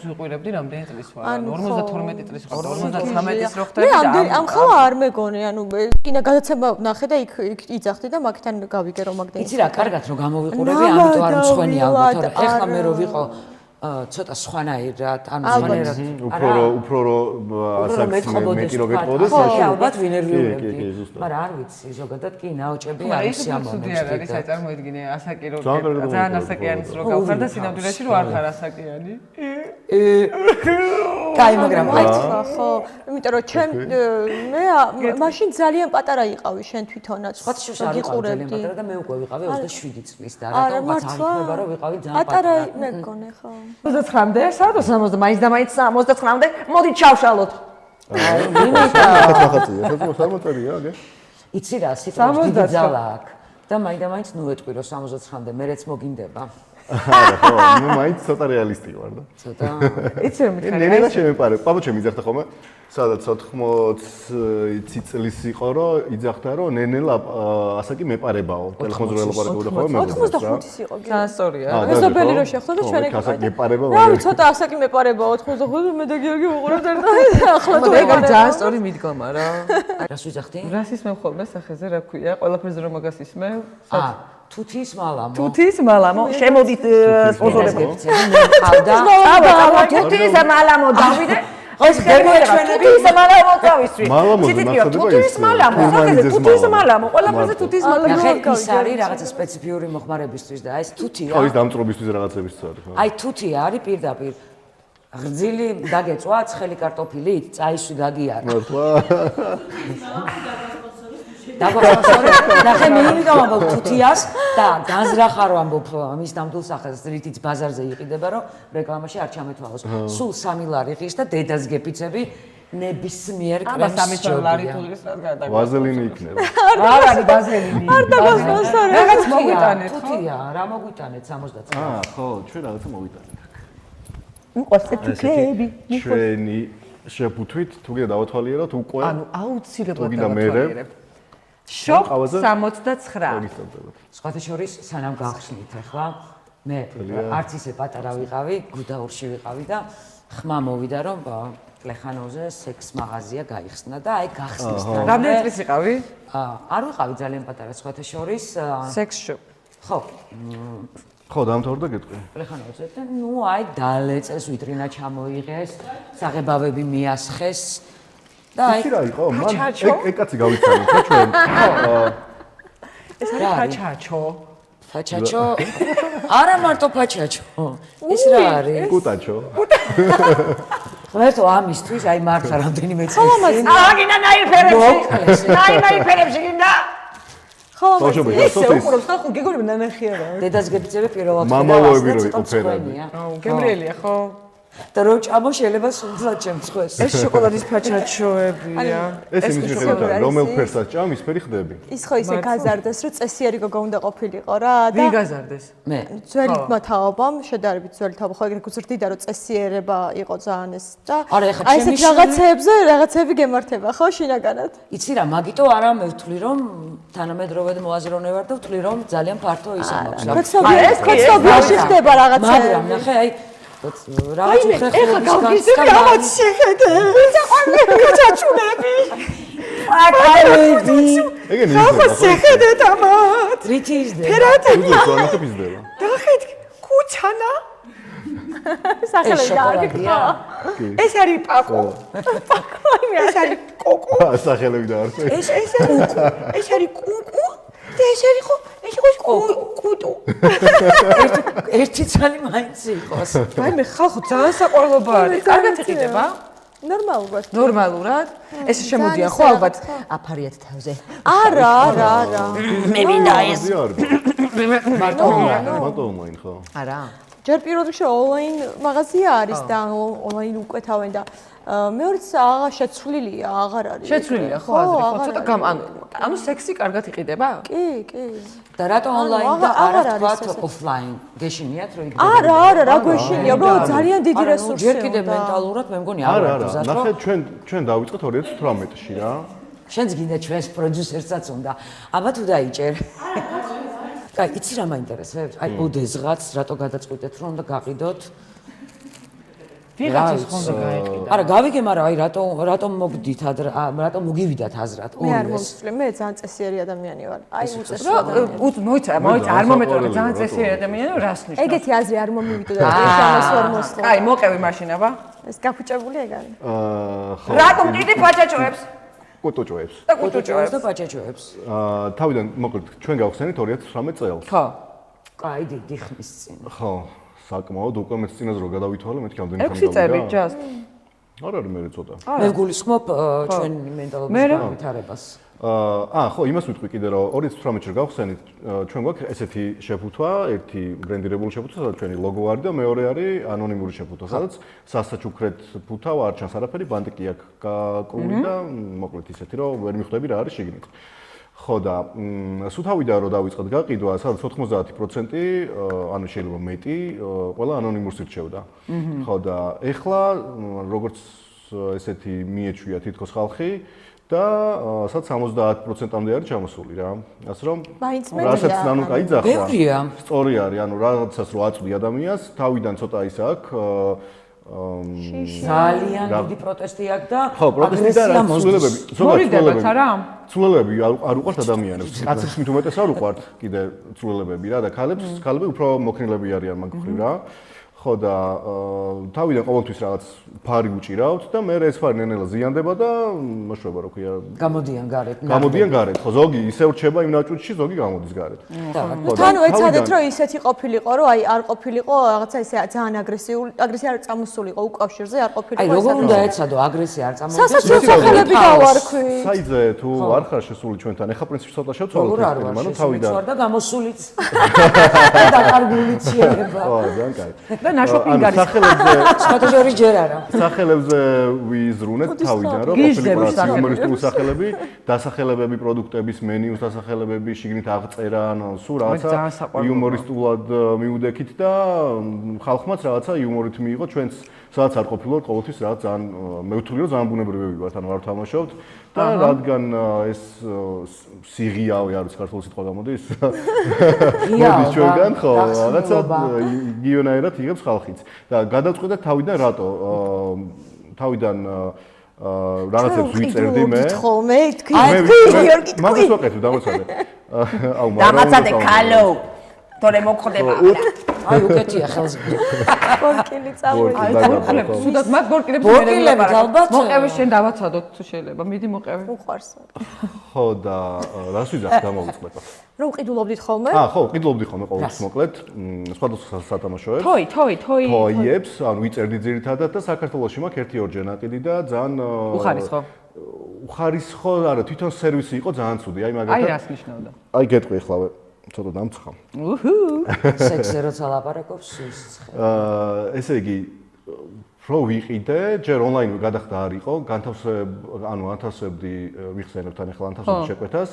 ვიყურებდი რამდენი წლის ვარ. 52 წლის ვარ, 53 წლის რო ხდები და ამ ხალა არ მეგონი, ანუ კინა გადაცემა ვნახე და იქ იძახდი და მაგთან გავიგე რომ მაგდენი. იცი რა, კარგად რომ გამოვიყურები, ამიტომ არ მცხვენი ალბათ, თორე ეხლა მე რო ვიყო ცოტა სხვანაირად, ანუ სხვანაირად. უფრო მეტი რო გეტყოდეს, მაშინ ალბათ ვინერვიულებდი. მაგრამ არ ვიცი, ზოგადად კი ნაოჭები არის სიამოვნებაში. არის აი წარმოიდგინე ასაკი რო ძალიან ასაკიანიც რო გავხარ და სინამდვილეში რო არ ხარ ასაკიანი. კაი, მაგრამ აი ხო, იმიტომ რომ ჩემ მე მაშინ ძალიან პატარა იყავი შენ თვითონაც. სხვა შევს არ ვიყავი ძალიან პატარა და მე უკვე ვიყავი 27 წლის და რატომაც არ იქნება რომ ვიყავი ძალიან პატარა მეგონე ხო. 29-მდე, სადაც 60 მაინც და მაინც 69-მდე, მოდით ჩავშალოთ. იცი რა, სიტყვის დიდი ძალა აქვს და მაინც ნუ ეტყვი რომ 69-მდე მერეც მოგინდება. არა, ხო, ნუ მაინც ცოტა რეალისტი ვარ და. ცოტა. იცი რომ მითხარი. ნენა შემეპარე, პაპა ჩემი იძახდა ხოლმე, სადაც 80 წლის იყო, რომ იძახდა, რომ ნენელა ასაკი მეპარებაო. ტელეფონზე რო ელაპარაკობდა ხოლმე მე. 85-ის იყო. ძალიან სწორია. მეზობელი რო შეხვდა და ჩვენ ეგ ასაკი მეპარება. რა ცოტა ასაკი მეპარებაო 85 მე და გიორგი უყურებთ და ახლა თუ ეგ ძალიან სწორი მიდგომა რა. რას ვიძახდი? რას ისმევ ხოლმე სახეზე რა ქვია? ყველაფერზე რომ მაგას ისმევ? თუთის მალამო. თუთის მალამო, შემოდით სპონსორებს. თუთის მალამო დავიდე. ეს გერმანები თუთის მალამო წავისვი. თუთის მალამო, სახეზე თუთის მალამო, ყველაფერზე თუთის მალამო. ხე ის არის რაღაცა სპეციფიური მოხმარებისთვის და ეს თუთია. ხო, ის დამწრობისთვის რაღაცებისთვის არის, ხო. აი თუთი არის პირდაპირ. ღრძილი დაგეწვა ცხელი კარტოფილით, წაისვი გაგიარა. მართლა. დაგასპონსორე, ნახე მე იმიტომ ამბობ თუთიას და განზრახარ ვამბობ მის ნამდვილ სახელს, რითიც ბაზარზე იყიდება, რომ რეკლამაში არ ჩამეთვალოს. სულ 3 ლარი ღირს და დედას გეპიცები ნებისმიერ კრემს. 3 ლარი თულის რაც გადაგა. ვაზელინი იქნება. არ არის ვაზელინი. არ დაგასპონსორე. რაღაც მოგვიტანეთ, ხო? თუთია, რა მოგვიტანეთ 69. ხო, ჩვენ რაღაცა მოვიტანეთ. მიყვარს თუთები. ჩვენი შეფუთვით თუ კიდე დავათვალიეროთ უკვე ანუ აუცილებლად თუ კიდე მერე შოპ 69. სხვათა შორის სანამ გახსნით ახლა მე არც ისე პატარა ვიყავი, გუდაურში ვიყავი და ხმა მოვიდა რომ პლეხანოვზე სექს მაღაზია გაიხსნა და აი გახსნისთან. რამდენი წლის იყავი? არ ვიყავი ძალიან პატარა სხვათა შორის. სექს შოპ. ხო. ხო, დამთავრდა გეტყვი. პლეხანოვზე და ნუ აი დალეწეს ვიტრინა ჩამოიღეს, საღებავები მიასხეს. და აი ის რა იყო? მან ეგ კაცი გავიცანით რა ჩვენ. ეს არის ფაჩაჩო. ფაჩაჩო? არა მარტო ფაჩაჩო. ეს რა არის? კუტაჩო. ღმერთო ამისთვის აი მართლა რამდენიმე წელი. აგინა ნაირფერებში. ნაირფერებში გინდა. ხო, ისე უყურებს ხალხი გეგონი ნანახიერა. დედას გეპიცები პირველად მამალოები რო იყო ფერადი. გემრიელია ხო? და რომ ჭამო შეიძლება სულთლად შემწხვეს. ეს შოკოლადის ფაჩაჩოებია. ეს იმის შეხედა, რომელ ფერსაც ჭამ, ის ფერი ხდები. ის ხო ისე გაზარდეს, რომ წესიერი გოგო უნდა ყოფილიყო რა და ვინ გაზარდეს? მე. ძველი თაობამ, შედარებით ძველი თაობა, ხო ეგრე გუზრდიდა, რომ წესიერება იყო ძალიან ეს და არა, ეხლა აი ჩემი ეს რაღაცეები გემართება, ხო, შინაგანად. იცი რა, მაგიტო არა მე ვთვლი რომ თანამედროვედ მოაზროვნე ვარ და ვთვლი რომ ძალიან ფართო ისა მაქვს. კოცნობიაში ხდება რაღაცა. მაგრამ ნახე აი რაღაც ეხლა გავგიზები ამათ შეხედე. ვინც აყვანე გაჩაჩუნები. აკარები. ეგენ ის. ხალხო შეხედეთ ამათ. რითი ისდე? ფერადი. უძო ანახე პიზდება. დახეთ კუჩანა. სახელები დაარქვა. ეს არის პაკო. პაკო ეს არის კოკო. სახელები დაარქვე. ეს კუკუ. ეს არის კუკუ. და ეს არის ხო? ეს იყო კუტუ. ერთი წალი მაინც იყოს. აი მე ხალხო ძალიან საყვარლობა არის. კარგად იყიდება? ნორმალურად. ნორმალურად? ეს შემოდიან ხო ალბათ აფარიათ თავზე. არა. მე მინდა ეს. მარტო ონლაინ ხო? არა. ჯერ პირველ რიგში ონლაინ მაღაზია არის და ონლაინ უკვეთავენ და მეორეც აღარ შეცვლილია, აღარ არის. შეცვლილია ხო აზრი ხო? ცოტა ანუ სექსი კარგად იყიდება? კი. და რატო ონლაინ და არა თქვა ოფლაინ? გეშინიათ რომ იქნება? არა, რა გვეშინია, უბრალოდ ძალიან დიდი რესურსია. ჯერ კიდევ მენტალურად მე მგონი არ არა, ნახე ჩვენ დავიწყეთ 2018-ში რა. შენც გინდა ჩვენს პროდიუსერსაც უნდა. აბა თუ დაიჭერ. კაი, იცი რა მაინტერესებს? აი, ოდესღაც რატო გადაწყვიტეთ რომ უნდა გაყიდოთ? ვიღაცას ხონდა გაიყიდა. არა, გავიგე, მაგრამ აი რატომ მოგდით რატომ მოგივიდათ აზრად მე არ ორივეს? მომწვლი, მე ძალიან წესიერი ადამიანი ვარ. აი უწესო მოიცა, არ მომეწონა ძალიან წესიერი ადამიანი, რას ნიშნავს? ეგეთი აზრი არ მომივიდა და ეს ამას ვერ მოსწონს. აი, მოყევი მაშინ, აბა. ეს გაფუჭებული ეგ არის. ხო. რატომ დიდი პაჭაჭოებს? კუტუჭოებს. და კუტუჭოებს და პაჭაჭოებს. თავიდან მოკლედ ჩვენ გავხსენით 2019 წელს. ხო. კაი, დიდი ხნის წინ. ხო, საკმაოდ უკვე მეც წინაზე რო გადავითვალე, მეთქი ამდენი 6 წელი just. არ არის მე ცოტა. მე ვგულისხმობ ჩვენ მენტალობის განვითარებას. ხო, იმას ვიტყვი კიდე რომ 2018 წელს გავხსენით, ჩვენ გვაქვს ესეთი შეფუთვა, ერთი ბრენდირებული შეფუთვა, სადაც ჩვენი ლოგო არის და მეორე არის ანონიმური შეფუთვა, სადაც სასაჩუქრეთ ფუთავ არ ჩანს არაფერი, ბანტიკი აქვს გაკრული და მოკლედ ისეთი რომ ვერ მიხვდები რა არის შიგნით. ხო და სუთავიდან რო დავიწყოთ გაყიდვა, სადაც 90% ანუ შეიძლება მეტი ყველა ანონიმურს ირჩევდა. ხო და ეხლა როგორც ესეთი მიეჩვია თითქოს ხალხი და სადაც 70%-მდე არის ჩამოსული რა. ასე რომ მაინც მეტია. რასაც ნანუ გაიძახა. ბევრია. სწორი არის, ანუ რაღაცას რო აწვდი ადამიანს, თავიდან ცოტა ის აქვს ძალიან დიდი პროტესტი აქვს და ხო, პროტესტი და რა ცვლილებები. მორიდებათ არა? ცვლილებები არ უყვართ ადამიანებს. კაცებს მით უმეტეს არ უყვართ კიდე ცვლილებები რა და ქალები უფრო მოქნილები არიან მაგ მხრივ რა. ხო და თავიდან ყოველთვის რაღაც ფარი უჭირავთ და მე ეს ფარი ნენელა ზიანდება და მოშვება რა ქვია. გამოდიან გარეთ. გამოდიან გარეთ. ხო, ზოგი ისევ რჩება იმ ნაჭუდში, ზოგი გამოდის გარეთ. თან ეცადეთ რომ ისეთი ყოფილიყო, რომ აი არ ყოფილიყო რაღაცა ისე ძალიან აგრესია არ წამოსულიყო უკავშირზე, არ ყოფილიყო აი როგორ უნდა ეცადო აგრესია არ წამოვიდეს? სასაცილო სახელები დავარქვი. საიძე თუ არ ხარ შესული ჩვენთან, ეხა პრინციპი ცოტა შევცვალოთ როგორ არ ეს ვარ ანუ შესული თავიდან. და გამოსულიც და კარგულიც შეიძლება. ხო, ძალიან კარგი. და ნაშოპინგარის სხვადასხვა ჯერ არა. სახელებზე ვიზრუნეთ თავიდან, რომ ყოფილიყო იუმორისტული სახელები, დასახელებები პროდუქტების, მენიუს დასახელებები, შიგნით აღწერა, ანუ სულ რაღაცა იუმორისტულად მიუდექით და ხალხმაც რაღაცა იუმორით მიიღო ჩვენს სადაც არ ყოფილიყო ყოველთვის რაღაც ძალიან მე ვთვლი რომ ძალიან ბუნებრივი ვართ, ანუ არ ვთამაშობთ და რადგან ეს სიღიავი არის ქართული სიტყვა გამოდის. მოდის ჩვენგან ხო, რაღაცა გიონაერად იღებს ხალხიც. და გადავწყვეტე თავიდან რატო თავიდან რაღაცებს ვიწერდი მე. ხოლმე თქვი გიორგი მაგას ვაკეთებ დამოცადე. აუ დამაცადე ქალო. თორე მოხდება. აი უკეთია ხელს. ბორკილი წავედი. აი ბორკილები, სულად მაგ ბორკილებს ბორკილები ალბათ მოყევი შენ დავაცადოთ თუ შეიძლება. მიდი მოყევი. უყვარს. ხო და რას ვიძახ გამოვიწყდა. რომ ყიდულობდით ხოლმე? ხო, ყიდულობდი ხოლმე ყოველთვის მოკლედ. სხვადასხვა სათამაშოებს. თოი. თოიებს, ანუ ვიწერდი ძირითადად და საქართველოში მაქვს 1-2 ნაკიდი და ძალიან უხარისხო. უხარისხო, არა, თვითონ სერვისი იყო ძალიან ცუდი. აი მაგათაც. აი რას ნიშნავდა? აი გეტყვი ახლავე. ცოტა დამცხა. სექსზე როცა ლაპარაკობს სულს ცხელ. ესე იგი რო ვიყიდე, ჯერ ონლაინ გადახდა არ იყო, განთავსებდი ვიხსენებთან ახლა განთავსების შეკვეთას.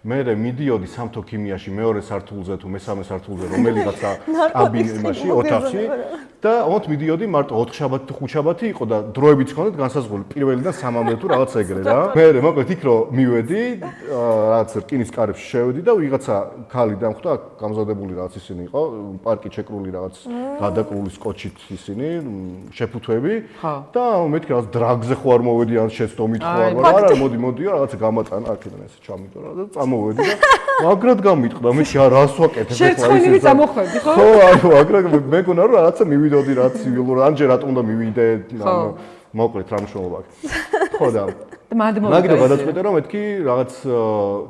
მე მიდიოდი სამთო ქიმიაში მეორე სართულზე თუ მესამე სართულზე რომელიღაცა კაბინეტში, ოთახში და ონთ მიდიოდი მარტო 4 შაბათი თუ 5 შაბათი იყო და დროებიც ჰქონდათ განსაზღვრული პირველიდან 3-მდე თუ რაღაც ეგრე რა. მე მოკლედ იქ რო მივედი, რაღაც რკინის კარებში შევედი და ვიღაცა ქალი დამხვდა, გამზადებული რაღაც ისინი იყო, პარკი ჩეკრული რაღაც გადაკრული სკოჩით ისინი, შეფუთვები და მეთქი რაღაც დრაგზე ხო არ მოვედი ან შეცდომით ხო არა, მოდიო რაღაცა გამატანა აქედან ესე ჩამიტო რა და წამოვედი და მაგრად გამიტყდა მე რას ვაკეთებ ახლა შეცვლილი წამოხვედი ხო? ხო, აუ, მაგრად მეგონა რომ რაღაცა მივიდოდი რა ცივილურ, ან ჯერ რატომ უნდა მივიდე, ანუ მოკლედ რა მნიშვნელობა აქვს. ხო და მაგით გადაწყვეტე რომ მეთქი რაღაც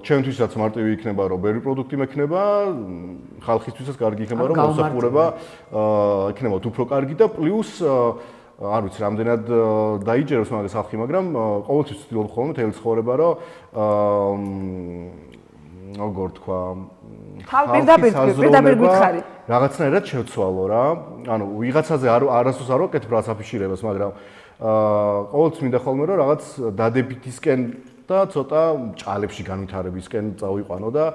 ჩემთვისაც მარტივი იქნება რომ ბევრი პროდუქტი მექნება, ხალხისთვისაც კარგი იქნება რომ მოსახურება იქნება უფრო კარგი და პლუს არ ვიცი რამდენად დაიჯეროს მაგას ხალხი, მაგრამ ყოველთვის ვცდილობ ხოლმე მთელი ცხოვრება რომ როგორ თქვა პირდაპირ გითხარი. რაღაცნაირად შევცვალო რა. ანუ ვიღაცაზე არასდროს არ ვაკეთებ რაც აფიშირებას, მაგრამ ყოველთვის მინდა ხოლმე რომ რაღაც დადებითისკენ და ცოტა ჭალებში განვითარებისკენ წავიყვანო და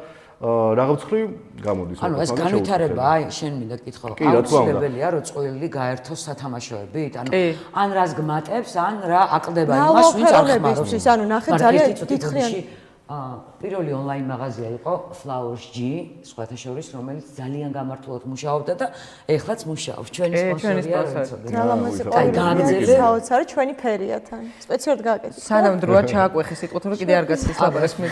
რაღაც ხრი გამოდის. ანუ ეს განვითარება, აი, შენ მინდა კითხო, აუცილებელია რომ წყვილი გაერთოს სათამაშოებით? ანუ ან რას გმატებს, ან რა აკლდება იმას, ვინც არ ხმარობს. ანუ ნახე ძალიან დიდხნიანი პირველი ონლაინ მაღაზია იყო Flowers G, სხვათა შორის, რომელიც ძალიან გამართულად მუშაობდა და ეხლაც მუშაობს. ჩვენი სპონსორია. ძალამაზე ყვავილი საოცარი ჩვენი ფერია თან. სპეციალურად გააკეთე. სანამ დროა ჩააკვეხი სიტყვა, თორე კიდე არ გასცეს ლაბარს მე.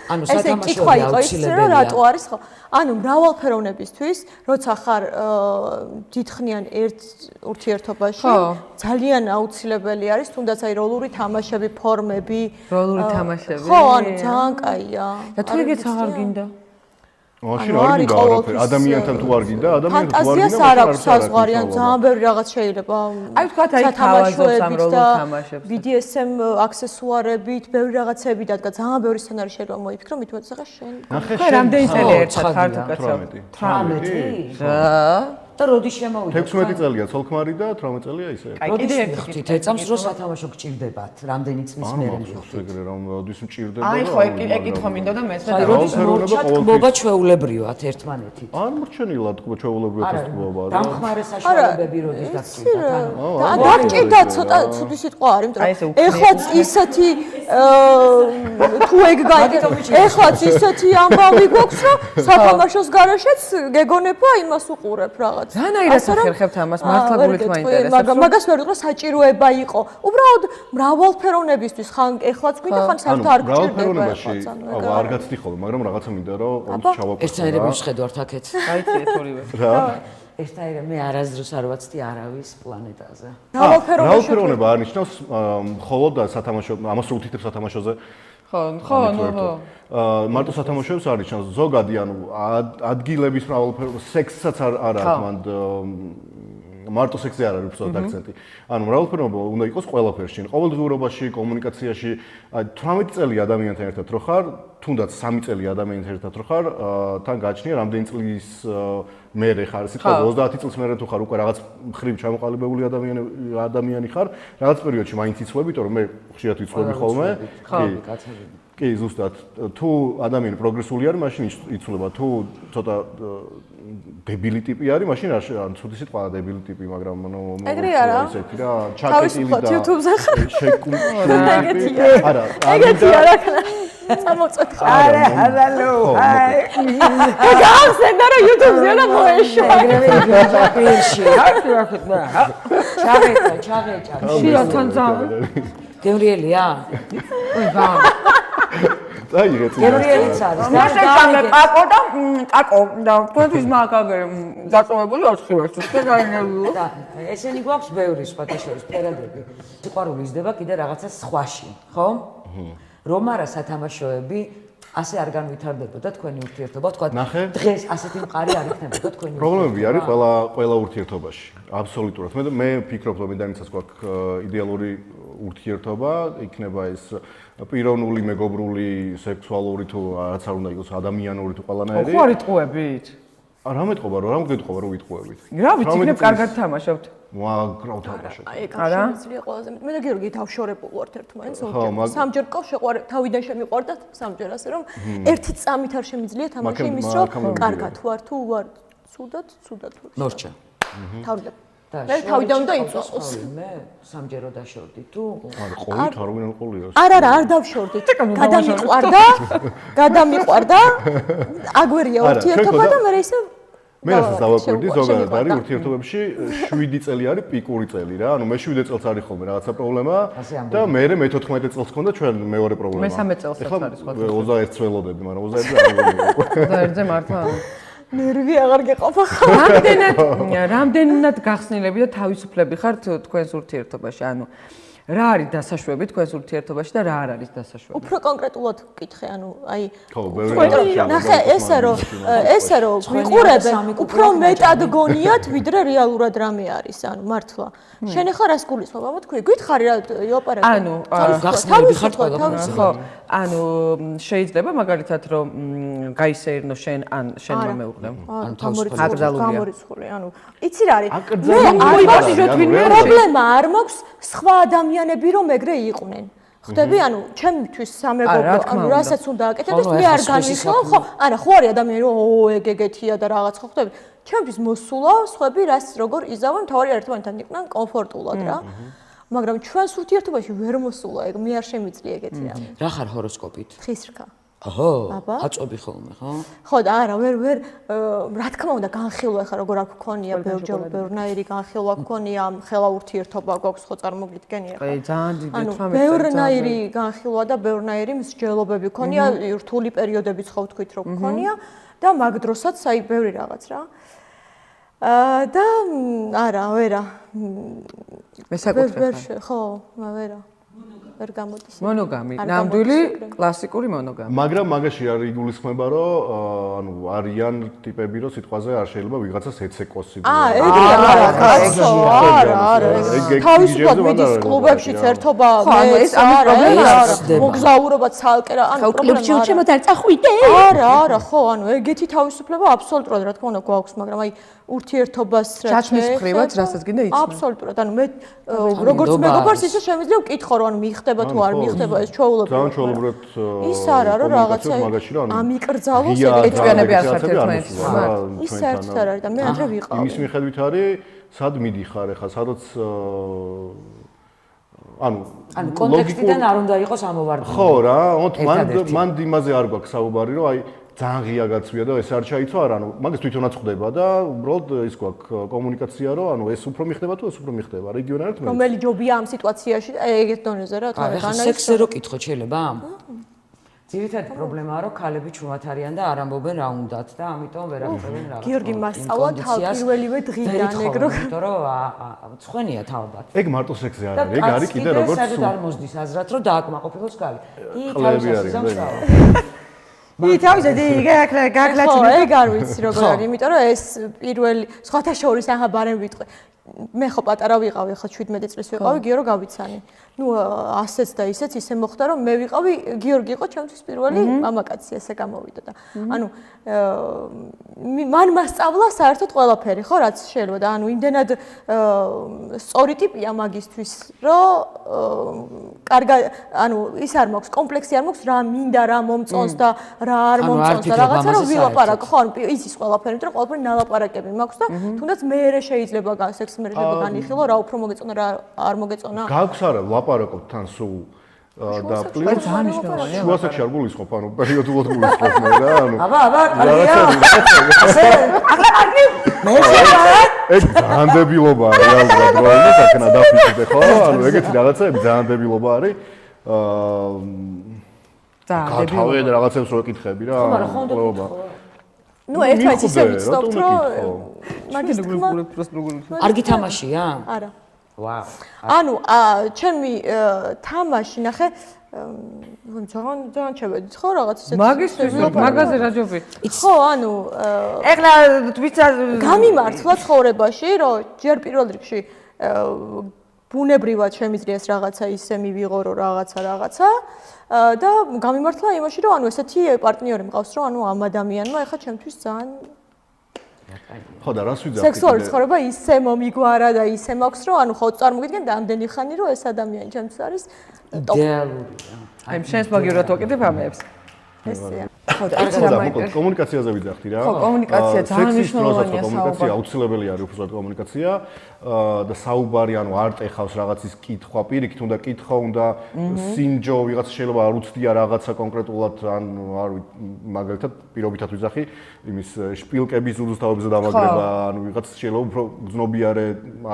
ანუ ესე კითხვა იყო ის რომ რატო არის ხო? ანუ მრავალფეროვნებისთვის, როცა ხარ დიდხნიან ერთ ურთიერთობაში, ძალიან აუცილებელი არის თუნდაც აი როლური თამაშები, ფორმები. როლური თამაშები. ხო, ანუ ძალიან კაია. და თუ ეგეც აღარ გინდა? მაშინ არ გინდა არაფერი. ადამიანთან თუ არ გინდა, ადამიანთან თუ არ გინდა, ფანტაზიას არ აქვს საზღვარი, ან ძალიან ბევრი რაღაც შეიძლება. აი ვთქვათ, აი თავაზობს ამ როლურ თამაშებს. BDSM აქსესუარებით, ბევრი რაღაცები დადგა, ძალიან ბევრი სცენარი შეიძლება მოიფიქრო, მით უმეტეს ახლა შენ. ხო, რამდენი წელი ერთად ხარ თუ კაცო? 18. რა? და როდის შემოვიდა? 16 წელია ცოლქმარი და 18 წელია ისე. როდის ვიხდით ეწამს რო სათამაშო გჭირდებათ? რამდენი წლის მერე ვიხდით? ეგრე რომ როდის მჭირდება? აი ხო, ეკითხვა მინდო და მეც აი როდის მორჩატკბობა ჩვეულებრივად ერთმანეთით? არ მორჩენილად ჩვეულებრივად თქბობა რა. დამხმარე საშუალებები როდის დაგჭირდათ? ანუ დაგჭირდა ცოტა ცუდი სიტყვა არის, იმიტომ რომ ეხლაც ისეთი თუ ეგ გაიგო, ეხლაც ისეთი ამბავი გვაქვს, რომ სათამაშოს garaშეც გეგონებო იმას უყურებ რაღაც. ზანაირად ახერხებთ ამას, მართლა გულით მაინტერესებს. მაგრამ მაგას ვერ ვიტყვი, საჭიროება იყო. უბრალოდ მრავალფეროვნებისთვის ხან ეხლაც გვიდა, ხან საერთოდ არ გჭირდება. მრავალფეროვნებაში არ გაცდი ხოლმე, მაგრამ რაღაცა მინდა რომ ჩავაკვეთო. ერთნაირები ვხედავთ აქეთ. გაიცეთ ორივე. რა? ერთნაირები მე არასდროს არ ვაცდი არავის პლანეტაზე. მრავალფეროვნება არნიშნავს მხოლოდ სათამაშო, ამას რო უთითებ სათამაშოზე. ხო. მარტო სათამაშოებს არნიშნავს ზოგადი, ანუ ადგილების მრავალფეროვნება, სექსსაც არ აქვს მანდ მარტო სექსზე არ არის უბრალოდ აქცენტი. ანუ მრავალფეროვნება უნდა იყოს ყველაფერში, ყოველდღიურობაში, კომუნიკაციაში. 18 წელი ადამიანთან ერთად რო ხარ, თუნდაც 3 წელი ადამიანთან ერთად რო ხარ, თან გაჩნია რამდენი წლის მერე ხარ, სიტყვაზე 30 წლის მერე თუ ხარ უკვე რაღაც მხრივ ჩამოყალიბებული ადამიანი ხარ, რაღაც პერიოდში მაინც იცვლები, იმიტომ რომ მე ხშირად ვიცვლები ხოლმე. კი, ზუსტად. თუ ადამიანი პროგრესული არის, მაშინ იცვლება. თუ ცოტა დებილი ტიპი არის, მაშინ არ ცუდი სიტყვაა დებილი ტიპი, მაგრამ ეგრე არა. ესეთი რა, ჩაკეტილი და YouTube-ზე ხარ. შეკუმშული. არა, ეგეთი არა. წამოწეთ ხარ. ალო. აი. გავხსენდა რომ YouTube-ზე და მოეშვა. ეგრევე ჯაყირში. ჩაღეჭა. შიათან ძავ. გემრიელია? ой, ვა. წაიღეთ. გემრიელიც არის. მასე პაკო და კაკო და თქვენთვის მაგაგერ დაწოვებული 4 ვერს. შეგაინებულო. და ესენი გვაქვს ბევრი სხვათა შორის ფერადები. სიყვარული იზრდება კიდე რაღაცა სხვაში, ხო? რომ არა სათამაშოები ასე არ განვითარდებოდა თქვენი ურთიერთობა, თქვა დღეს ასეთი მყარი არ იქნებოდა თქვენი ურთიერთობა. პრობლემები არის ყველა ურთიერთობაში. აბსოლუტურად. მე ვფიქრობ, რომ იმდანიცაც გვაქვს იდეალური ურთიერთობა, იქნება ეს პიროვნული, მეგობრული, სექსუალური თუ რაც არ უნდა იყოს ადამიანური თუ ყველანაირი. ხო არ იტყუებით? რა მეტყობა, რა მოგეთყობა რომ ვიტყუებით? რა ვიცი, იქნებ კარგად თამაშობთ. მაგრამ თამაშობ. აი, კავშირი ყველაზე მეტ. მე და გიორგი თავშორებულ ვართ ერთმანეთს, სამჯერ ყავს შეყვარე, თავიდან შემიყვარდა სამჯერ ასე რომ ერთი წამით არ შემიძლია თამაში იმის რომ კარგად ვარ თუ ვარ ცუდად ვარ. მორჩა. თავიდან. მე თავიდან უნდა იწვოს. მე სამჯერო დაშორდი თუ? არა, ყოლით არ ვინ ყოლია. არა, არ დავშორდით. გადამიყვარდა. აგვერია ურთიერთობა და მე ისე მე რასაც დავაკვირდი, ზოგადად არის ურთიერთობებში 7 წელი არის პიკური წელი რა. ანუ მე 7 წელს არის ხოლმე რაღაცა პრობლემა და მე 14 წელს მქონდა ჩვენ მეორე პრობლემა. მე 13 წელსაც არის სხვა. 21 წელოდები, მაგრამ 21-ზე არ მოგონია. 21-ზე მართლა. ნერვი აღარ გეყოფა ხო? რამდენად გახსნილები და თავისუფლები ხართ თქვენს ურთიერთობაში? ანუ რა არის დასაშვები თქვენს ურთიერთობაში და რა არ არის დასაშვები? უფრო კონკრეტულად ვკითხე, ანუ აი ხო, ბევრი ნახე, ესე რომ ვიყურებენ, უფრო მეტად გონიათ, ვიდრე რეალურად რამე არის, ანუ მართლა. შენ ახლა რას გულისხმობ? ამა თქვი, გითხარი რა ოპერატორი? ანუ გახსნილები ხართ ყველა. ხო, ანუ შეიძლება მაგალითად რომ გაისეირნო შენ ან შენმა მეუღლემ. ანუ თავისუფლად გამორიცხული, ანუ იცი რა არის? მე პრობლემა არ მაქვს სხვა ადამიანები რომ ეგრე იყვნენ. ხვდები, ანუ ჩემთვის სამეგობრო, ანუ რასაც უნდა აკეთებდეს, მე არ განვიხილავ, ხო? არა, ხო არის ადამიანი რომ ეგეთია და რაღაც ხო ხვდები. ჩემთვის მოსულა, სხვები რას როგორ იზავენ, თავარი ერთმანეთთან იყვნენ კომფორტულად რა. მაგრამ ჩვენს ურთიერთობაში ვერ მოსულა ეგ, მე არ შემიძლია ეგეთი რამე. რა ხარ ჰოროსკოპით? ხისრქა. აჰა, აბა. აწობი ხოლმე, ხო? ხო და არა, ვერ რა თქმა უნდა განხილვა ხარ როგორ აქ გქონია ბევრნაირი განხილვა გქონია, ხელა ურთიერთობა გვაქვს ხო წარმოგიდგენია ხო? აი ძალიან დიდი 18 წელი. ბევრნაირი განხილვა და ბევრნაირი მსჯელობები გქონია, რთული პერიოდებიც ხო ვთქვით რომ გქონია და მაგ დროსაც აი ბევრი რაღაც რა. და არა, ვერა. მე საკუთრებ. ხო, ვერა. ვერ გამოდის. მონოგამი, ნამდვილი კლასიკური მონოგამი. მაგრამ მაგაში არ იგულისხმება, რომ ანუ არიან ტიპები, რომ სიტყვაზე არ შეიძლება ვიღაცას ეცეკოს სიტყვა. არა. თავისუფლად მიდის კლუბებშიც ერთობა, ეს არა, მოგზაურობა ცალკე რა, ანუ კლუბში უჩემოთ არ წახვიდე? არა, ხო, ანუ ეგეთი თავისუფლება აბსოლუტურად რა თქმა უნდა გვაქვს, მაგრამ აი ურთიერთობას რა ჩაჩმის მხრივაც რასაც გინდა იცნო. აბსოლუტურად, ანუ მე როგორც მეგობარს ისე შემიძლია ვკითხო, რომ ანუ მიხდება თუ არ მიხდება ეს ჩვეულებრივად. ძალიან ჩვეულებრივად ის არა, რომ რაღაცა ამიკრძალოს ეჭვიანები არ ხართ ერთმანეთის მიმართ. ის საერთოდ არ არის და მე ადრე ვიყავი. იმის მიხედვით არის, სად მიდიხარ ახლა, სადაც ანუ კონტექსტიდან არ უნდა იყოს ამოვარდნილი. ხო რა, მან იმაზე არ გვაქვს საუბარი, რომ აი ძალიან ღია გაცვია და ეს არ ჩაიცვა არა, ანუ მაგას თვითონაც ხდება და უბრალოდ ის გვაქვს კომუნიკაცია, რომ ანუ ეს უფრო მიხდება თუ ეს უფრო მიხდება, რეგიონალურად მე. რომელი ჯობია ამ სიტუაციაში და ეგეთ დონეზე რა, თორე განაის. სექსზე რო კითხოთ შეიძლება? ძირითადი პრობლემაა, რომ ქალები ჩუმად არიან და არ ამბობენ რა უნდათ და ამიტომ ვერ აღწევენ რაღაც. გიორგი მასწავლა პირველივე დღიდან ეგრო. იმიტომ რომ ცხენია თავად. ეგ მარტო სექსზე არ არის, ეგ არის კიდე როგორც საერთოდ არ მოსდის აზრად, რომ დააკმაყოფილოს ქალი. ყლები არის. თავზე გაგლაჩი. ხო, ეგ არ ვიცი როგორ არის, იმიტომ რომ ეს პირველი სხვათა შორის ახლა ბარემ ვიტყვი. მე ხო პატარა ვიყავი, ახლა 17 წლის ვიყავი, გიორო გავიცანი. ნუ ასეც და ისეც ისე მოხდა, რომ მე ვიყავი, გიორგი იყო ჩემთვის პირველი მამაკაცი, ესე გამოვიდა და ანუ მან მასწავლა საერთოდ ყველაფერი, ხო, რაც შეიძლება და ანუ იმდენად სწორი ტიპია მაგისთვის, რომ კარგად, ანუ ის არ მაქვს, კომპლექსი არ მაქვს, რა მინდა, რა მომწონს და რა არ მომწონს და რაღაცა რომ ვილაპარაკო, ხო, ანუ იცის ყველაფერი, იმიტომ რომ ყველაფერი ნალაპარაკები მაქვს და თუნდაც მე შეიძლება სექსი მე შეიძლება განიხილო, რა უფრო მოგეწონა, რა არ მოგეწონა. გაქვს არა ლაპარაკობ თან სულ და პლუს ძალიან მნიშვნელოვანია. შუასაქსში არ გულისხმობ, ანუ პერიოდულად გულისხმობ მე რა, ანუ აბა, კარგია. ეს ძალიან დებილობა რეალურად რო არის საკნა დაფიქრდე ხო? ანუ ეგეთი რაღაცები ძალიან დებილობა არის. თავი რაღაცებს რო ეკითხები რა. ხო, მაგრამ ხონდო კითხო. ნუ ერთმანეთს ისე ვიცნობთ, რომ მაგის არ გითამაშია? არა. ვაუ. ანუ ჩემი თამაში ნახე ძალიან ჩებედით ხო რაღაც ისეთი მაგისთვის მაგაზე რა ჯობი? ხო ანუ ეხლა თვითონ გამიმართლა ცხოვრებაში რომ ჯერ პირველ რიგში ბუნებრივად შემიძლია ეს რაღაცა ისე მივიღო რომ რაღაცა და გამიმართლა იმაში რომ ანუ ესეთი პარტნიორი მყავს რომ ანუ ამ ადამიანმა ეხლა ჩემთვის ძალიან ხო და რას ვიძახი? სექსუალური ცხოვრება ისე მომიგვარა და ისე მაქვს რომ ანუ ხო წარმოგიდგენ და ამდენი ხანი რომ ეს ადამიანი ჩემთვის არის იდეალურია. აი შენს მაგივრად ვაკეთებ ამებს. ესეა. ხო და კომუნიკაციაზე ვიძახდი რა. ხო, კომუნიკაცია ძალიან მნიშვნელოვანია კომუნიკაცია აუცილებელი არის უბრალოდ კომუნიკაცია და საუბარი ანუ არ ტეხავს რაღაცის კითხვა, პირიქით უნდა კითხო, უნდა სინჯო, ვიღაც შეიძლება არ უცდია რაღაცა კონკრეტულად ან არ მაგალითად პირობითად ვიძახი იმის შპილკების ზურუსთავებზე დამაგრება, ანუ ვიღაც შეიძლება უფრო გზნობიარე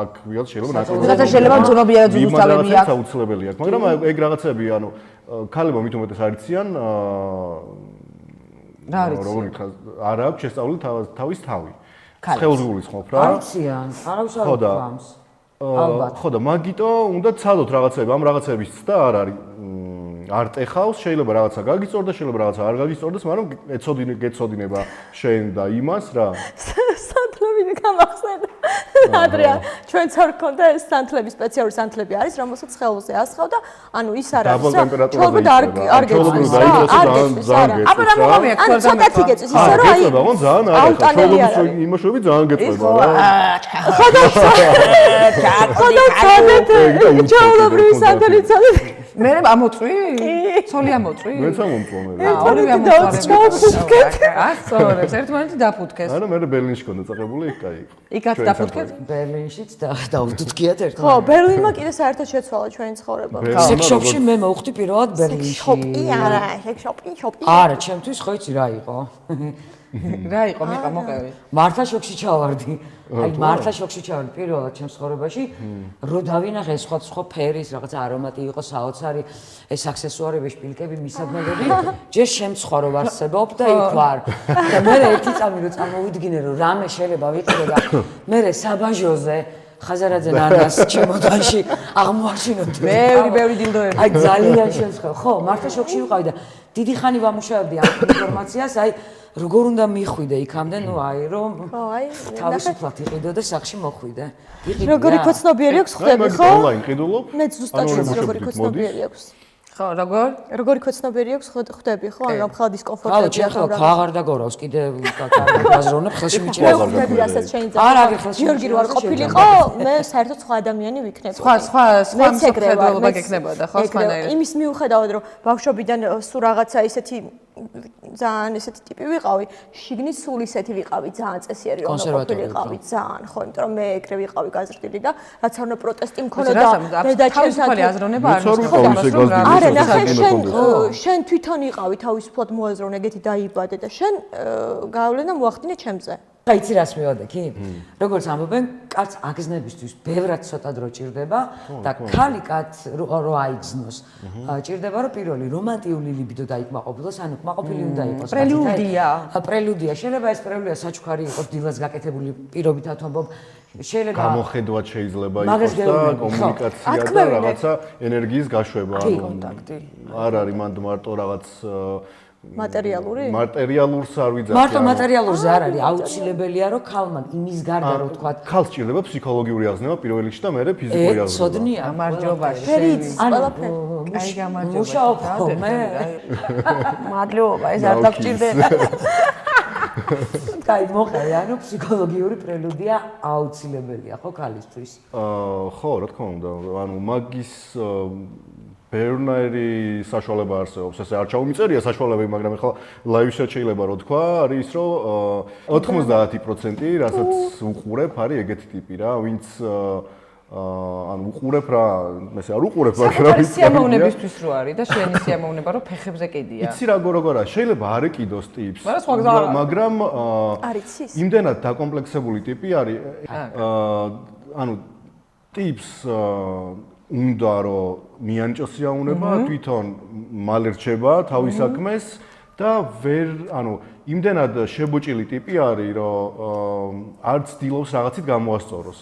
აქ ვიღაც შეიძლება ვიღაცა შეიძლება გზნობიარე ზურუსთავები აქვს. აუცილებელი აქვს, მაგრამ ეგ რაღაცები ანუ ქალებმა მით უმეტეს არიციან რა არის? როგორ ითქვა, არ აქვს შესწავლილი თავის თავი. ხელს გულისხმობ რა. არიციან, არავის არ გვამს. ალბათ. ხო და მაგიტო უნდა ცადოთ რაღაცები, ამ რაღაცების და არ არის არ ტეხავს, შეიძლება რაღაცა გაგიწორდეს, შეიძლება რაღაცა არ გაგიწორდეს, მაგრამ გეცოდინება შენ და იმას რა. სანთლები გამახსენდა. ადრეა, ჩვენც არ გქონდა ეს სანთლები, სპეციალური სანთლები არის, რომელსაც ხელზე ასხავ და ანუ ის არ არის. დაბალ ტემპერატურაზე. ჩოლბად არ გეწვის. აბა რა მოგამი აქ ანუ ცოტათი გეწვის, ისე რომ აი ხო ძალიან არ არის. ჩოლბად იმაშები ძალიან გეწება რა. ხო და ჩოლობრივი სანთლები ცოდეთ. მე ამოწვი? ცოლი ამოწვი? მეც ამომწვა მე. ორივე ამოწვა. ასწორებს, ერთმანეთი დაფუთქეს. არა, მე ბერლინში კონდა წაღებული, იქ კაი იყო. იქაც დაფუთქეთ? ბერლინშიც დაუთუთხიათ ერთმანეთს. ხო, ბერლინმა კიდე საერთოდ შეცვალა ჩვენი ცხოვრება. სექს-შოპში მე მოვხდი პირველად ბერლინში. შოპი არა, შოპი. არა, ჩემთვის ხო იცი რა იყო? რა იყო, მიყა მოყევი. მართლა შოქში ჩავარდი. აი მართლა შოქში ჩავარდი პირველად ჩემს ცხოვრებაში, რო დავინახე სხვა ფერის რაღაც არომატი იყო, საოცარი, ეს აქსესუარები, შპილკები, მისადგმელები, ჯერ შემცხვა რომ არსებობ და იქ ვარ. და მე ერთი წამი რო წამოვიდგინე რომ რამე შეიძლება ვიყიდე და მე საბაჟოზე ხაზარაძე ნანას ჩემოდანში აღმოაჩინოთ. ბევრი დილდოები. აი ძალიან შემცხვა. ხო, მართლა შოქში ვიყავი და დიდი ხანი ვამუშავებდი ამ ინფორმაციას, აი როგორ უნდა მიხვიდე იქამდე, ნუ აი რომ თავისუფლად იყიდო და სახში მოხვიდე. როგორი ქოცნობიერი აქვს ხდები, ხო? ონლაინ ყიდულობ? მე ზუსტად ვიცი როგორი ქოცნობიერი აქვს. ხო, როგორ? როგორი ქოცნობიერი აქვს ხდები, ხო? ანუ რა დისკომფორტია. ხო, ჩემო აღარ დაგორავს კიდე გაზრონებ ხელში მიჭირა. მე ხდები რასაც შენი ძაღლი. არა, ხელში გიორგი რო არ ყოფილიყო, მე საერთოდ სხვა ადამიანი ვიქნებოდი. სხვა მხედველობა გექნებოდა, ხო, სხვანაირად. იმის მიუხედავად რომ ბავშვობიდან სულ რაღაცა ისეთი ძალიან ესეთი ტიპი ვიყავი, შიგნით სულ ისეთი ვიყავი, ძალიან წესიერი რომ ყოფილიყავი, ძალიან, ხო, იმიტომ რომ მე ეგრე ვიყავი გაზრდილი და რაც არ უნდა პროტესტი მქონოდა და თავისუფალი აზროვნება არ არა, ნახე შენ თვითონ იყავი თავისუფლად მოაზროვნე, ეგეთი დაიბადე და შენ გავლენა მოახდინე ჩემზე. აი იცი რას მივადექი? როგორც ამბობენ, კაცს აგზნებისთვის ბევრად ცოტა დრო ჭირდება და ქალი კაცს რო აიგზნოს, ჭირდება რომ პირველი რომანტიული ლიბიდო დაიკმაყოფილოს, ანუ კმაყოფილი უნდა იყოს. პრელუდია. შეიძლება ეს პრელუდია საჩუქარი იყოს, დილას გაკეთებული პირობითად ვამბობ. შეიძლება გამოხედვად შეიძლება იყოს და კომუნიკაცია და რაღაცა ენერგიის გაშვება. კონტაქტი. არ არის მანდ მარტო რაღაც მატერიალურს არ ვიძახი. მარტო მატერიალურზე არ არის, აუცილებელია რომ ქალმა იმის გარდა რომ თქვა ქალს ჭირდება ფსიქოლოგიური აღზრდება პირველ რიგში და მერე ფიზიკური აღზრდება. ცოდნია, გამარჯობა. ფერიც, ყველაფერი. აი გამარჯობა. მუშაობ ხოლმე. მადლობა, ეს არ დაგჭირდება. კაი, მოყევი, ანუ ფსიქოლოგიური პრელუდია აუცილებელია ხო ქალისთვის? ხო, რა თქმა უნდა, ანუ მაგის ბევრნაირი საშუალება არსებობს. ესე არ ჩაუმიწერია საშუალებები, მაგრამ ახლა ლაივშიც შეიძლება რო თქვა, არის რომ 90%, რასაც უყურებ, არის ეგეთი ტიპი რა, ვინც ანუ უყურებ რა, ესე არ უყურებ, მაგრამ ის სიამოვნებისთვის რო არის და შენი სიამოვნება რო ფეხებზე კიდია. იცი როგორია, შეიძლება არ ეკიდოს ტიპს, მაგრამ არიცის. იმდენად დაკომპლექსებული ტიპი არის, ანუ ტიპს უნდა რომ მიანჭოს სიამოვნება, თვითონ მალე რჩება თავის საქმეს და ვერ, ანუ იმდენად შებოჭილი ტიპი არის, რომ არც ცდილობს რაღაცით გამოასწოროს.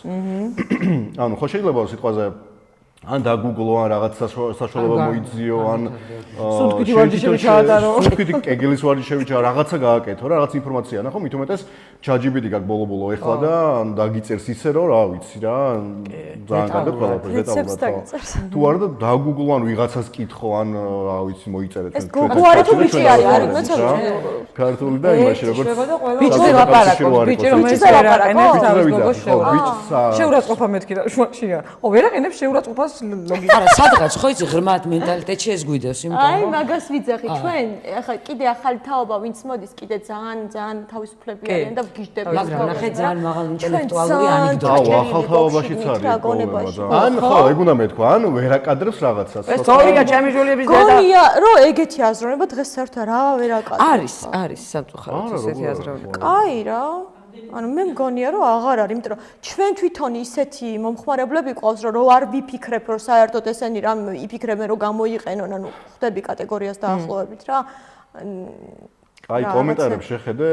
ანუ ხო შეიძლება სიტყვაზე ან დაგუგლო, ან რაღაც საშუალება მოიძიო, ან სუნთქვითი ვარჯიშები ჩაატარო. სუნთქვითი კეგელის ვარჯიშები რაღაც გააკეთო რა, რაღაც ინფორმაცია ნახო, მით უმეტეს ChatGPT გაქვს ბოლო ეხლა და დაგიწერს ისე რომ რა ვიცი რა, ძალიან კარგად ყველაფერს დეტალურად. თუ არა და დაგუგლო, ან ვიღაცას კითხო, ან რა ვიცი მოიწერეთ ჩვენ. ეს გუგუ არის თუ ბიჭი არის, მეცადე. ქართული და იმაში როგორც ბიჭზე ლაპარაკობს, ბიჭი რომელიც ვერ აყენებს თავის გოგოს შეურაცხყოფა მეთქი რა შუაშია. ო ვერ აყენებს შეურაცხყოფას ლოგიკა. არა, სადღაც ხო იცი ღრმად მენტალიტეტში ეს გვიდევს, იმიტომ აი მაგას ვიძახი ჩვენ, ახლა კიდე ახალი თაობა ვინც მოდის, კიდე ძალიან თავისუფლები არიან და გიждდება. მაგრამ ნახე ძალიან მაღალ ინტელექტუალური ანეკდოტა. აუ, ახალ თაობაშიც არის პრობლემა. ან ხო, ეგ უნდა მეთქვა, ანუ ვერ აკადრებს რაღაცას. ეს თორიკა ჩემი ჟულიების დედა. გონია, რომ ეგეთი აზროვნება დღეს საერთოდ რა ვერ აკადრებს. არის სამწუხაროდ ესეთი აზროვნება. კაი რა. ანუ მე მგონია რომ აღარ არის, იმიტომ რომ ჩვენ თვითონ ისეთი მომხმარებლები ყავს, რომ არ ვიფიქრებ, რომ საერთოდ ესენი რამ იფიქრებენ, რომ გამოიყენონ, ანუ ხდები კატეგორიას დაახლოებით რა. აი კომენტარებს შეხედე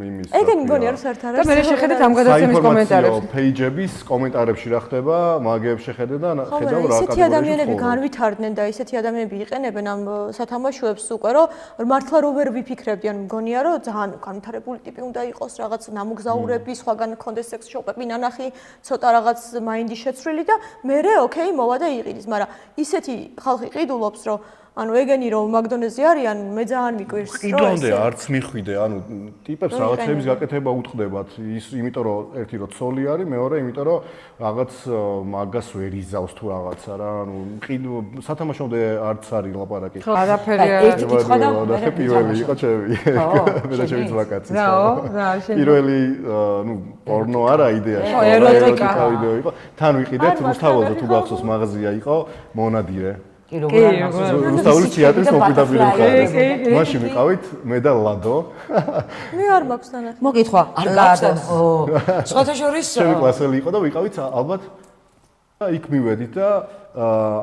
იმის. ეგენი მგონია რომ საერთოდ და მე შეხედეთ ამ გადაცემის კომენტარებს. პეიჯების კომენტარებში რა ხდება, მაგებს შეხედე და ხედავ რა ისეთი ადამიანები განვითარდნენ და ისეთი ადამიანები იყენებენ ამ სათამაშოებს უკვე რომ მართლა რო ვერ ვიფიქრებდი, ანუ მგონია რომ ძალიან განვითარებული ტიპი უნდა იყოს, რაღაც ნამგზავრები, სხვაგან კონდეს სექს შოპები, ნანახი, ცოტა რაღაც მაინდი შეცვლილი და მერე ოკეი მოვა და იყიდის, მაგრამ ისეთი ხალხი ყიდულობს რომ ანუ ეგენი რომ მაგდონეზე არიან, მე ძალიან მიკვირს. ყიდვამდე არც მიხვიდე, ანუ ტიპებს რაღაცების გაკეთება უთხრდებათ, იმიტომ რომ ერთი რომ ცოლი არის, მეორე იმიტომ რომ რაღაც მაგას ვერ იზავს თუ რაღაცა რა, ანუ სათამაშომდე არც არის ლაპარაკი. ხო, არაფერი არ ერთი კითხვა და მე პირველი იყო ჩემი. მე და ჩემი ძვაკაცი. რა, პირველი, ნუ პორნო არა იდეაში. ხო, ეროტიკა ვიდეო იყო. თან ვიყიდეთ რუსთაველზე თუ გახსოვს მაღაზია იყო მონადირე. კი როგორ რუსთაველის თეატრის მოპირდაპირე მხარეს. მაშინ ვიყავით მე და ლადო. მე არ მაქვს თანახმად. მოკითხვა არ გაქვს სხვათა შორის ჩემი კლასელი იყო და ვიყავით ალბათ იქ მივედით და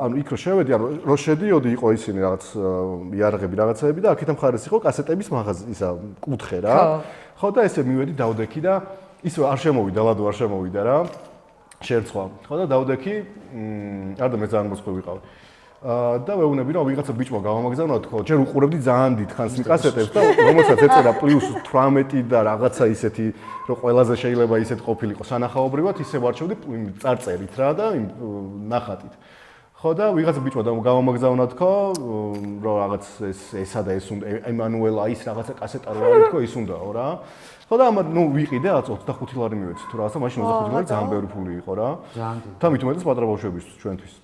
ანუ იქ რო შევედი ანუ რო შედიოდი იყო ისინი რაღაც იარაღები რაღაცაები და აქეთ მხარეს იყო კასეტების მაღაზია ისა კუთხე რა ხო და ესე მივედი დავდექი და ისე არ შემოვიდა ლადო არ შემოვიდა რა შერცვა ხო და დავდექი არ და მე ძალიან მოსწყვი ვიყავ და ვეუბნები რომ ვიღაცა ბიჭმა გავამაგზავნა თქო ჯერ უყურებდი ძალიან დიდხანს იმ კასეტებს და რომელსაც ეწერა +18 და რაღაცა ისეთი რომ ყველაზე შეიძლება ისეთ ყოფილიყო სანახაობრივად ისე ვარჩევდი წარწერით რა და ნახატით ხო და ვიღაცა ბიჭმა გავამაგზავნა თქო რომ რაღაც ესა და ეს უნდა ემანუელ აის რაღაცა კასეტა რა არის თქო ის უნდაო რა ხო და ამათ ნუ ვიყიდე 25 ლარი მივეცი თუ რაღაცა მაშინ 25 ლარი ძალიან ბევრი ფული იყო რა და მით უმეტეს პატრა ბავშვებისთვის ჩვენთვის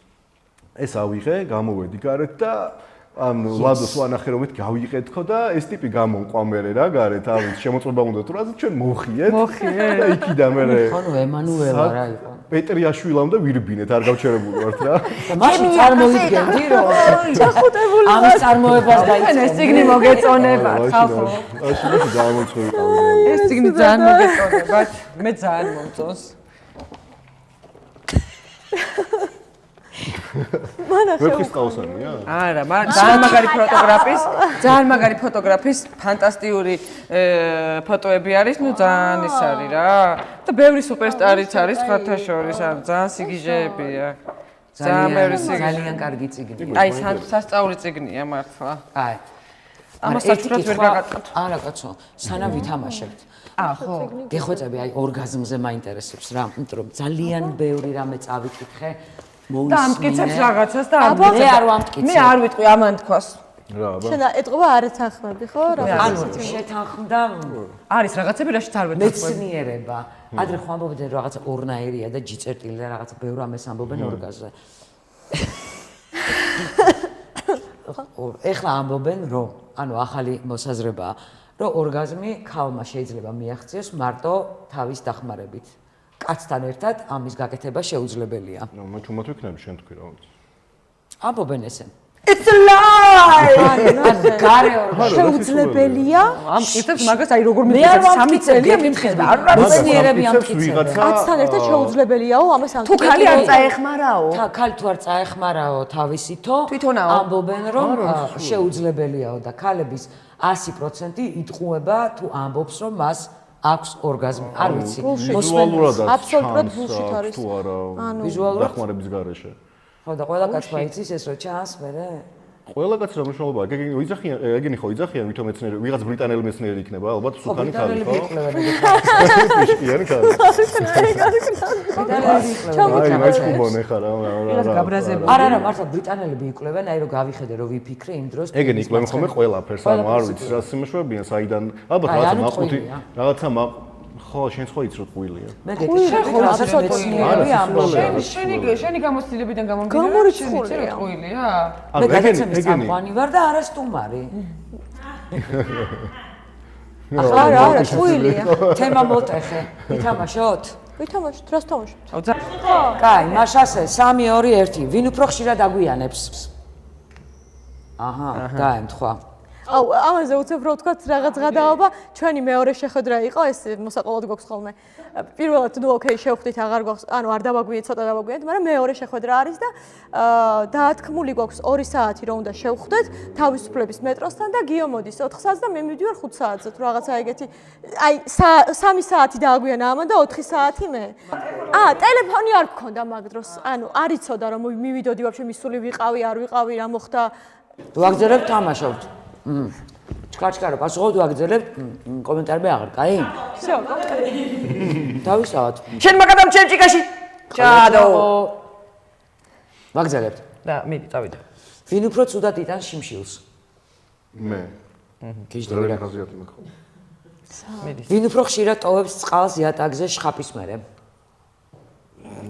ეს ავიღე, გამოვედი გარეთ და ანუ ლადოს ვანახე რომ მით გავიყეთ ხო და ეს ტიპი გამონყვა მერე რა გარეთ, ავით შემოწმება უნდა თუ რაზე ჩვენ მოვხიეთ. და იქიდან მერე ხანუ ემანუელა რა იყო. პეტრიაშვილამ და ვირბინეთ არ გავჩერებული ვართ რა. და მაშინ წარმოვიდგენდი რომ ჩახუტებული ამის წარმოებას დაიწყო. ეს ციგნი მოგეწონებათ, ხალხო. მაშინ გამომწვევიყავი. ეს ციგნი ძალიან მოგეწონებათ, მე ძალიან მომწონს. ვერხის ყავსანია? არა, ძალიან მაგარი ფოტოგრაფის ფანტასტიკური ფოტოები არის, ნუ ძალიან ის არის რა. და ბევრი სუპერსტარიც არის სხვათა შორის, ძალიან სიგიჟეებია. ძალიან კარგი ციგნი. აი, სასწაული ციგნია მართლა. აი. ამას საჭიროდ ვერ გაგატყობთ. არა, კაცო, სანამ ვითამაშებთ. ხო. გეხვეწები აი ორგაზმზე მაინტერესებს რა, იმიტომ რომ ძალიან ბევრი რამე წავიკითხე. და ამტკიცებს რაღაცას და მე არ ვამტკიცებ. მე არ ვიტყვი ამან თქვას. რა, აბა. შენ ეტყობა არ ეთანხმები ხო? ანუ შეთანხმდა არის რაღაცები, რაშიც არ ვეთანხმები. მეცნიერება. ადრე ხო ამბობდნენ რომ რაღაცა ორნაირია და ჯიწერტილი და რაღაცა ბევრ ამას ამბობენ ორგაზმზე. ეხლა ამბობენ რომ ანუ ახალი მოსაზრებაა რომ ორგაზმი ქალმა შეიძლება მიაღწიოს მარტო თავის დახმარებით. კაცთან ერთად ამის გაკეთება შეუძლებელია. ნუ მე თუმად ვიქნები შენ თქვი რა. ამბობენ ესე. It's a lie! ანუ გარე ორგაზმი შეუძლებელია? ამ კითხებს მაგას აი როგორ მითხეთ 3 წელია მითხეთ არ მეცნიერები ამტკიცებენ. კაცთან ერთად შეუძლებელიაო ამას ამტკიცებენ. თუ ხალი არ წაეხმარაო? ქალი თუ არ წაეხმარაო თავისითო, თვითონაო. ამბობენ რომ შეუძლებელიაო და ქალების 100% იტყუება თუ ამბობს რომ მას აქვს ორგაზმი. არ ვიცი. ვიზუალურადაც აბსოლუტურად bullshit არის. თუ არა ვიზუალურად დახმარების გარეშე. ხო და ყველა კაცმა იცის ეს რო ჩანს მერე ყველა კაცს რა მნიშვნელობაა? ეგენი ხო იძახიან ვითომ მეცნიერი, ვიღაც ბრიტანელი მეცნიერი იქნება, ალბათ სულხანი ხალი ხო? ფიშკიანი ხალი. აი, მაინც ხუბონე ხარ რა. არა, მართლა ბრიტანელები იკვლევენ, აი რომ გავიხედე რომ ვიფიქრე იმ დროს. ეგენი იკვლევენ ხოლმე ყველაფერს, ანუ არ ვიცი რა სიმშვებიან, საიდან ალბათ რაღაცა მაყუთი, რაღაცა ხო, შენ ხო იცი რომ ტყუილია. მე მეცნიერები ამბობენ. შენი გამოცდილებიდან გამომდინარე შენ იცი რომ ტყუილია? მე გადაცემის წამყვანი ვარ და არა სტუმარი. არა, ტყუილია. თემა მოტეხე. ვითამაშოთ? ვითამაშოთ, რას თამაშობთ? კაი, მაშასე 3-2-1. ვინ უფრო ხშირად აგვიანებს? აჰა, დაემთხვა. აუ, ამაზე უცებ რო ვთქვათ რაღაც გადაობა, ჩვენი მეორე შეხვედრა იყო, ეს მოსაყოლოდ გვაქვს ხოლმე. პირველად ნუ ოკეი, შევხვდით, აღარ გვაქვს, ანუ არ დავაგვიეთ, ცოტა დავაგვიეთ, მაგრამ მეორე შეხვედრა არის და დაათქმული გვაქვს 2 საათი რომ უნდა შევხვდეთ თავისუფლების მეტროსთან და გიო მოდის 4 საათს და მე მივდივარ 5 საათზე, თუ რაღაცა ეგეთი. აი, 3 საათი დააგვიანა ამან და 4 საათი მე. ტელეფონი არ გქონდა მაგ დროს. ანუ არ იცოდა რომ მივიდოდი ვაფშე მისული ვიყავი, არ ვიყავი, რა მოხდა. ვაგზავნებთ თამაშობთ. ჩკაჩკარო პასუხობთ ვაგზავნებთ კომენტარები აღარ, კაი? всё, დავისავთ. შენ მაგადამ ჩემჭიკაში. ჩადო. ვაგზავნებთ. და მიდი, წავიდე. ვინ უფრო ცუდად იტანს შიმშილს? მე. გიჟდები რა. ხაზიათი მაქვს. ვინ უფრო ხშირად ტოვებს წყალს იატაკზე შხაპის მერე?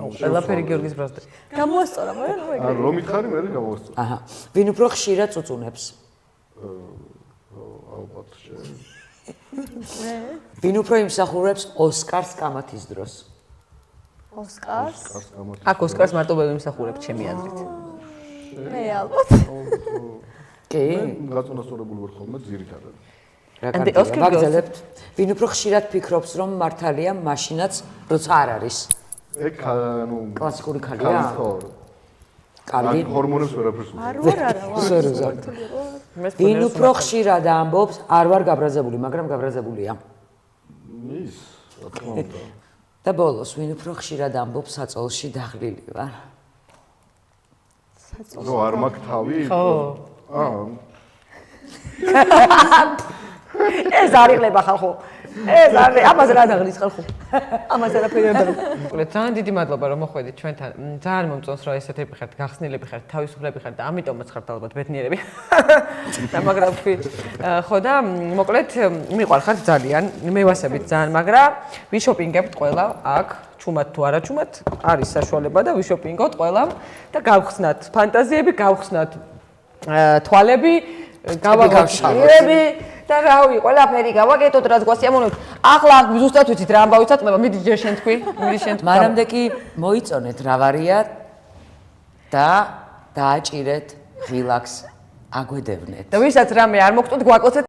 ყველაფერი გიორგის ბრაზდე. გამოასწორა მე რომ ეგრე. რომ მითხარი მე გამოვასწორე. აჰა. ვინ უფრო ხშირად წუწუნებს? ალბათ შენ. ვინ უფრო იმსახურებს ოსკარს კამათის დროს? ოსკარს. აქ ოსკარს მარტო მე ვიმსახურებ ჩემი აზრით. მე ალბათ. კი. გაწონასწორებული ვარ ხოლმე ძირითადად. რა ანტი, კარგია, ოსკარი ვაგრძელებთ. ვინ უფრო ხშირად ფიქრობს, რომ მართალია მაშინაც, როცა არ არის? ეგ ანუ კლასიკური ქალია? კარგი. ჰორმონებს ვერაფერს უსწავლ. არ ვარ არა ვარ. სეროზად. ვინ უფრო ხშირად ამბობს, არ ვარ გაბრაზებული, მაგრამ გაბრაზებულია? ის, რა თქმა უნდა. და ბოლოს, ვინ უფრო ხშირად ამბობს, საწოლში დაღლილი ვარ? რო არ მაქვს თავი? ხო. ეს არიღლება ხალხო. ეს არის ამაზე რა დაღლის ხალხო. ამაზე რაფერი არ დაღლი. ძალიან დიდი მადლობა რომ მოხვედით ჩვენთან. ძალიან მომწონს რომ ესეთები ხართ, გახსნილები ხართ, თავისუფლები ხართ და ამიტომაც ხართ ალბათ ბედნიერები. და მაგრამ ხო და მოკლედ მიყვარხართ ძალიან, მევასებით ძალიან, მაგრამ ვიშოპინგებთ ყველა აქ, ჩუმად თუ არა ჩუმად, არის საშუალება და ვიშოპინგოთ ყველა და გავხსნათ ფანტაზიები, გავხსნათ თვალები, გავაგავშავები და რავი, ყველაფერი გავაკეთოთ, რაც გვასიამოვნებთ. ახლა ზუსტად ვიცით რა ამბავი წაწყდება, მიდი ჯერ შენ თქვი, მიდი შენ თქვი. მანამდე კი მოიწონეთ რა ვარია და დააჭირეთ ღილაკს აგვედევნეთ. და ვისაც რამე არ მოგწონთ, გვაკოცეთ